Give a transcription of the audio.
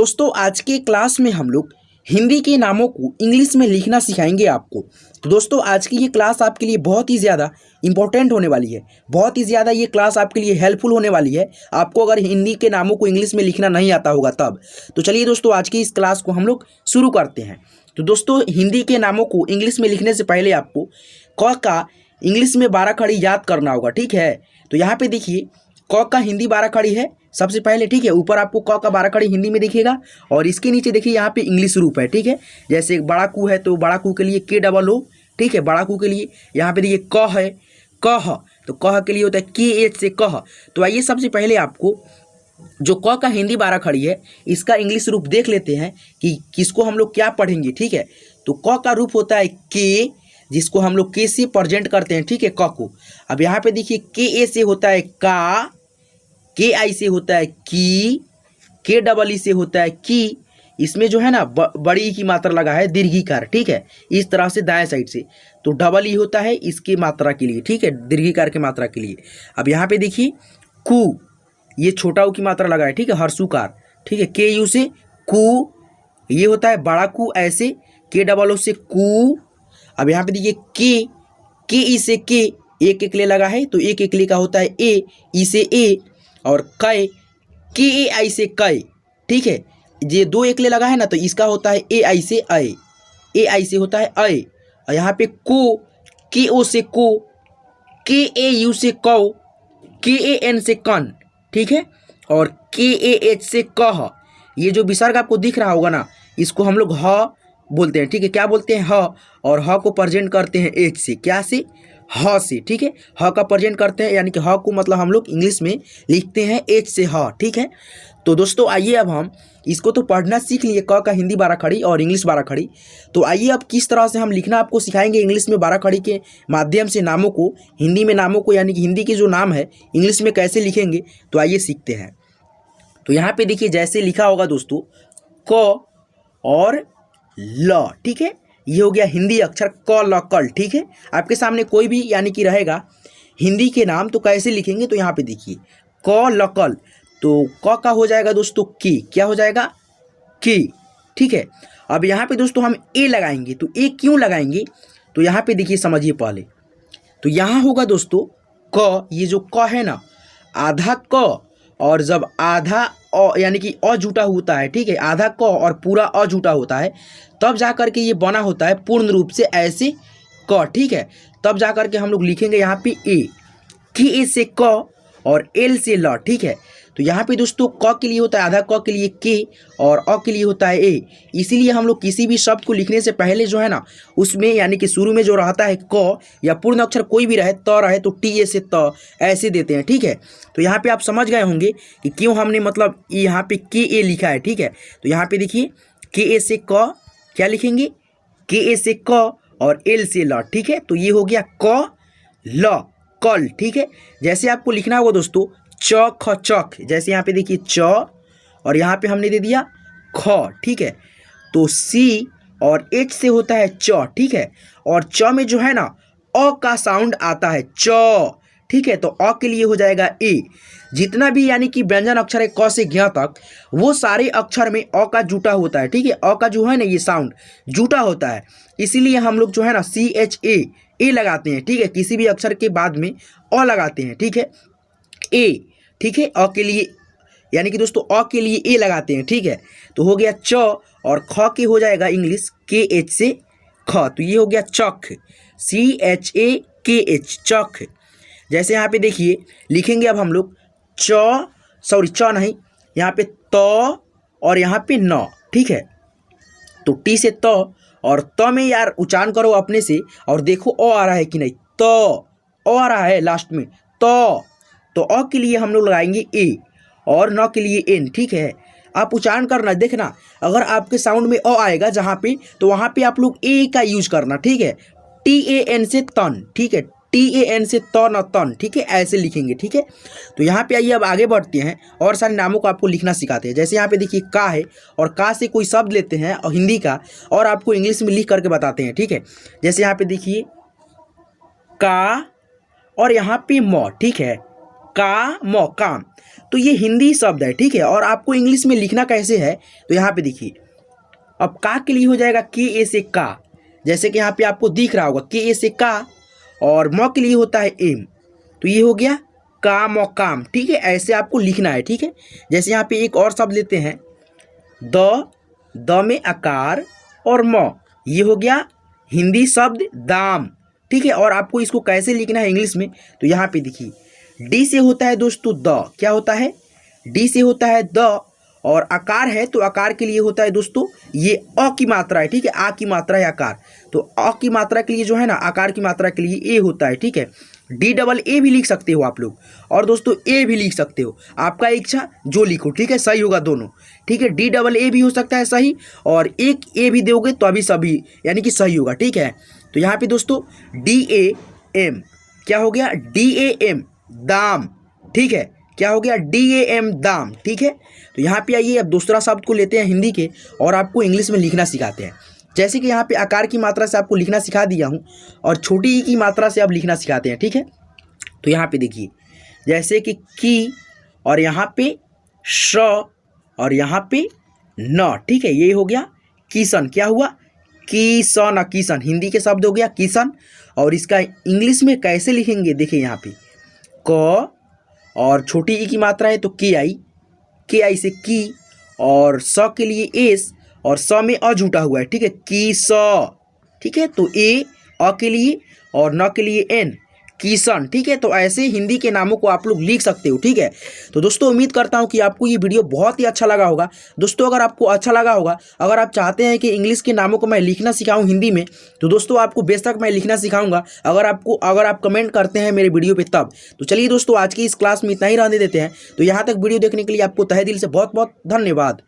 दोस्तों आज के क्लास में हम लोग हिंदी के नामों को इंग्लिश में लिखना सिखाएंगे आपको। तो दोस्तों आज की ये क्लास आपके लिए बहुत ही ज़्यादा इंपॉर्टेंट होने वाली है, बहुत ही ज़्यादा ये क्लास आपके लिए हेल्पफुल होने वाली है। आपको अगर हिंदी के नामों को इंग्लिश में लिखना नहीं आता होगा तब। तो चलिए दोस्तों आज की इस क्लास को हम लोग शुरू करते हैं। तो दोस्तों हिंदी के नामों को इंग्लिश में लिखने से पहले आपको क का इंग्लिश में 12 खड़ी याद करना होगा, ठीक है। तो यहाँ पे देखिए क का हिंदी 12 खड़ी है सबसे पहले, ठीक है। ऊपर आपको क का 12 खड़ी हिंदी में दिखेगा और इसके नीचे देखिए यहाँ पे इंग्लिश रूप है, ठीक है। जैसे एक बड़ा कू है तो बड़ा कू के लिए KOO, ठीक है। बड़ा कू के लिए यहाँ पे देखिए क है, कह, तो कह के लिए होता है KH से कह। तो आइए सबसे पहले आपको जो क का हिंदी 12 खड़ी है इसका इंग्लिश रूप देख लेते हैं कि किसको हम लोग क्या पढ़ेंगे, ठीक है। तो क का रूप होता है K, जिसको हम लोग K से प्रेजेंट करते हैं, ठीक है, क को। अब यहाँ पे देखिए KA से होता है का, KI से होता है की, KEE से होता है की। इसमें जो है ना बड़ी की मात्रा लगा है दीर्घिकार, ठीक है, इस तरह से दाएं साइड से। तो डबल होता है इसकी मात्रा के लिए, ठीक है, दीर्घिकार की मात्रा के लिए। अब यहाँ पे देखिए कू, ये छोटा ऊ की मात्रा लगा है, ठीक है, हर्षुकार, ठीक है, KU से कू, ये होता है बड़ा कू ऐसे, KOO से कू। अब यहाँ पे देखिए KE से के, एक ले लगा है तो एक ले का होता है ए, ई से ए, और KAI से कै, ठीक है। ये दो एकले लगा है ना तो इसका होता है AI से अय, AI से होता है अय। और यहाँ पे KO से को, KAU से कौ, KAN से कन, ठीक है, और KAH से कह। ये जो विसर्ग आपको दिख रहा होगा ना इसको हम लोग ह बोलते हैं, ठीक है। क्या बोलते हैं? ह, और ह को प्रेजेंट करते हैं H से, क्या से? ह से, ठीक है। ह का प्रेजेंट करते हैं यानी कि ह को मतलब हम लोग इंग्लिश में लिखते हैं H से ह, ठीक है। तो दोस्तों आइए अब हम इसको तो पढ़ना सीख लिए, क का हिंदी 12 खड़ी और इंग्लिश 12 खड़ी। तो आइए अब किस तरह से हम लिखना आपको सिखाएंगे इंग्लिश में 12 खड़ी के माध्यम से नामों को, हिंदी में नामों को, यानी कि हिंदी के जो नाम है इंग्लिश में कैसे लिखेंगे। तो आइए सीखते हैं। तो यहाँ पे देखिए जैसे लिखा होगा दोस्तों क और ल, ठीक है, ये हो गया हिंदी अक्षर क ल कल, ठीक है। आपके सामने कोई भी यानी कि रहेगा हिंदी के नाम तो कैसे लिखेंगे। तो यहाँ पे देखिए क ल कल, तो क का हो जाएगा दोस्तों की, क्या हो जाएगा की, ठीक है। अब यहाँ पे दोस्तों हम ए लगाएंगे, तो ए क्यों लगाएंगे तो यहाँ पे देखिए समझिए पहले। तो यहाँ होगा दोस्तों क, ये जो क है ना आधा क, और जब आधा अ यानी कि अ जुटा होता है, ठीक है, आधा क और पूरा अ जुटा होता है तब जा करके ये बना होता है पूर्ण रूप से ऐसे क, ठीक है। तब जा करके हम लोग लिखेंगे यहाँ पे ए, की ए से क और एल से ल, ठीक है। तो यहाँ पे दोस्तों क के लिए होता है आधा क के लिए के और अ के लिए होता है ए। इसीलिए हम लोग किसी भी शब्द को लिखने से पहले जो है ना उसमें यानी कि शुरू में जो रहता है क या पूर्ण अक्षर कोई भी रहे, त रहे तो टी से त ऐसे देते हैं, ठीक है। तो यहाँ पे आप समझ गए होंगे कि क्यों हमने मतलब यहाँ पे के ए लिखा है, ठीक है। तो यहाँ पे देखिए के ए से क क्या लिखेंगे, के ए से क और एल से ल, ठीक है। तो ये हो गया क ल कल, ठीक है। जैसे आपको लिखना होगा दोस्तों च ख चक, जैसे यहाँ पे देखिए च और यहाँ पे हमने दे दिया ख, ठीक है। तो सी और एच से होता है च, ठीक है। और च में जो है ना अ का साउंड आता है च, ठीक है। तो अ के लिए हो जाएगा ए। जितना भी यानी कि व्यंजन अक्षर है क से ज्ञ तक वो सारे अक्षर में अ का जुटा होता है, ठीक है। अ का जो है ना ये साउंड जुटा होता है, इसीलिए हम लोग जो है ना CHA ए लगाते हैं, ठीक है। किसी भी अक्षर के बाद में अ लगाते हैं, ठीक है, ए, ठीक है। अ के लिए यानी कि दोस्तों अ के लिए ए लगाते हैं, ठीक है। तो हो गया च और ख के हो जाएगा इंग्लिश KH से ख, तो ये हो गया चख, CHAKH चख। जैसे यहाँ पे देखिए लिखेंगे अब हम लोग च नहीं, यहाँ पे त और यहाँ पे न, ठीक है। तो टी से त और त में यार उच्चारण करो अपने से और देखो अ आ रहा है कि नहीं, अ आ रहा है लास्ट में तो अ के लिए हम लोग लगाएंगे ए और न के लिए एन, ठीक है। आप उच्चारण करना, देखना अगर आपके साउंड में अ आएगा जहाँ पे तो वहाँ पे आप लोग ए का यूज करना, ठीक है। TAN से तन, ठीक है, TAN से तन तन, ठीक है, ऐसे लिखेंगे, ठीक है। तो यहाँ पे आइए अब आगे बढ़ते हैं और सारे नामों को आपको लिखना सिखाते हैं। जैसे यहाँ पे देखिए का है और का से कोई शब्द लेते हैं और हिंदी का और आपको इंग्लिश में लिख करके बताते हैं, ठीक है। जैसे यहाँ पे देखिए का और यहाँ पे म, ठीक है, काम। तो ये हिंदी शब्द है, ठीक है। और आपको इंग्लिश में लिखना कैसे है, तो यहाँ पे देखिए, अब का के लिए हो जाएगा के ए से का, जैसे कि यहाँ पे आपको दिख रहा होगा के ए से का, और म के लिए होता है एम, तो ये हो गया काम, ठीक है। ऐसे आपको लिखना है, ठीक है। जैसे यहाँ पे एक और शब्द लेते हैं, द में आकार और म, ये हो गया हिंदी शब्द दाम, ठीक है। और आपको इसको कैसे लिखना है इंग्लिश में, तो यहाँ पे देखिए, डी से होता है दोस्तों द, क्या होता है, डी से होता है द, और आकार है तो आकार के लिए होता है दोस्तों ये अ की मात्रा है, ठीक है। आ की मात्रा है आकार, तो अ की मात्रा के लिए जो है ना, आकार की मात्रा के लिए ए होता है, ठीक है। डी डबल ए भी लिख सकते हो आप लोग, और दोस्तों ए भी लिख सकते हो, आपका इच्छा जो लिखो, ठीक है। सही होगा दोनों, ठीक है। डी डबल ए भी हो सकता है सही, और एक ए भी दोगे तो अभी सभी यानी कि सही होगा, ठीक है। तो यहाँ पे दोस्तों डी ए एम, क्या हो गया, डी ए एम दाम, ठीक है। क्या हो गया, डी ए एम दाम, ठीक है। तो यहाँ पे आइए, अब दूसरा शब्द को लेते हैं हिंदी के, और आपको इंग्लिश में लिखना सिखाते हैं। जैसे कि यहाँ पे आकार की मात्रा से आपको लिखना सिखा दिया हूँ, और छोटी ई की मात्रा से अब लिखना सिखाते हैं, ठीक है। तो यहाँ पे देखिए, जैसे कि की, और यहाँ पे श, और यहाँ पे न, ठीक है। ये हो गया किशन, क्या हुआ, किशन, किशन हिंदी के शब्द हो गया किशन। और इसका इंग्लिश में कैसे लिखेंगे, देखिए यहाँ पे क, और छोटी ई की मात्रा है तो के आई से की, और स के लिए एस, और स में अ जुटा हुआ है, ठीक है, की स, ठीक है। तो ए अ के लिए और न के लिए एन, किशन, ठीक है। तो ऐसे हिंदी के नामों को आप लोग लिख सकते हो, ठीक है। तो दोस्तों उम्मीद करता हूं कि आपको ये वीडियो बहुत ही अच्छा लगा होगा। दोस्तों अगर आपको अच्छा लगा होगा, अगर आप चाहते हैं कि इंग्लिश के नामों को मैं लिखना सिखाऊं हिंदी में, तो दोस्तों आपको बेशक मैं लिखना सिखाऊंगा, अगर आप कमेंट करते हैं मेरे वीडियो पे तब। तो चलिए दोस्तों, आज की इस क्लास में इतना ही रहने देते हैं। तो यहाँ तक वीडियो देखने के लिए आपको तहे दिल से बहुत बहुत धन्यवाद।